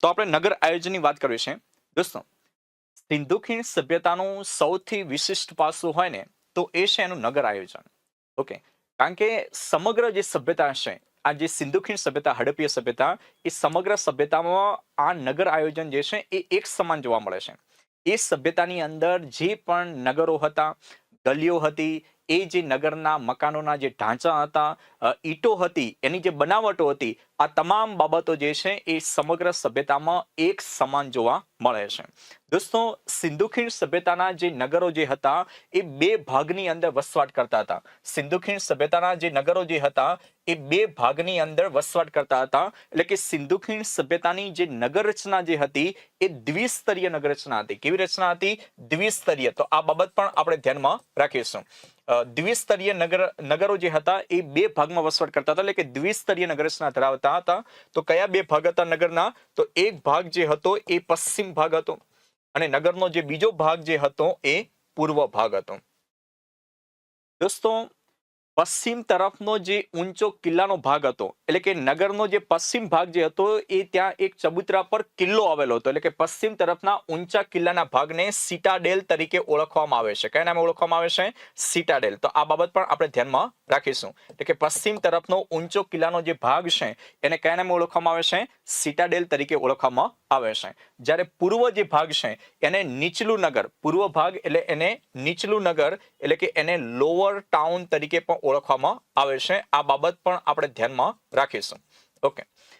તો આપણે નગર આયોજનની વાત કરવી છે દોસ્તો. સિંધુ ખીણ સભ્યતાનું સૌથી વિશિષ્ટ પાસું હોય ને તો એ છે એનું નગર આયોજન. ઓકે, કારણ કે સમગ્ર જે સભ્યતા છે, આ જે સિંધુ ખીણ સભ્યતા, હડપ્પીય સભ્યતા, એ સમગ્ર સભ્યતામાં આ નગર આયોજન જે છે એ એક સમાન જોવા મળે છે. એ સભ્યતાની અંદર જે પણ નગરો હતા, ગલીઓ હતી, એ જે નગરના મકાનોના જે ઢાંચા હતા, ઈંટો હતી, એની જે બનાવટો હતી, આ તમામ બાબતો જે છે એ સમગ્ર સભ્યતામાં એક સમાન જોવા મળે છે. દોસ્તો, સિંધુ ખીણ સભ્યતાના જે નગરો જે હતા એ બે ભાગની અંદર વસવાટ કરતા હતા. સિંધુ ખીણ સભ્યતાના જે નગરો જે હતા એ બે ભાગની અંદર વસવાટ કરતા હતા. એટલે કે સિંધુ ખીણ સભ્યતાની જે નગર રચના જે હતી એ દ્વિસ્તરીય નગર રચના હતી. કેવી રચના હતી? દ્વિસ્તરીય. તો આ બાબત પણ આપણે ધ્યાનમાં રાખીશું. દ્વિસ્તરીય નગરો જે હતા એ બે ભાગમાં વસવાટ કરતા હતા, એટલે કે દ્વિસ્તરીય નગર રચના ધરાવતા હતા. તો કયા બે ભાગ હતા નગરના? તો એક ભાગ જે હતો એ પશ્ચિમ ભાગ હતો અને નગરનો જે બીજો ભાગ જે હતો એ પૂર્વ ભાગ હતો. દોસ્તો, પશ્ચિમ તરફનો જે ઊંચો કિલ્લાનો ભાગ હતો, એટલે કે નગરનો જે પશ્ચિમ ભાગ જે હતો એ ત્યાં એક ચબૂતરા પર કિલ્લો આવેલો હતો. એટલે કે પશ્ચિમ તરફના ઊંચા કિલ્લાના ભાગને સિટાડેલ તરીકે ઓળખવામાં આવે છે. કયા નામે ઓળખવામાં આવે છે? સિટાડેલ. તો આ બાબત પણ આપણે ધ્યાનમાં રાખીશું. એટલે કે પશ્ચિમ તરફનો ઊંચો કિલ્લાનો જે ભાગ છે એને કયા નામે ઓળખવામાં આવે છે? સિટાડેલ તરીકે ઓળખવામાં આવે છે. જ્યારે પૂર્વ જે ભાગ છે એને નીચલું નગર, પૂર્વ ભાગ એટલે એને નીચલું નગર એટલે કે એને લોઅર ટાઉન તરીકે પણ ઓળખવામાં આવે છે. આ બાબત પણ આપણે ધ્યાનમાં રાખીશું. ઓકે,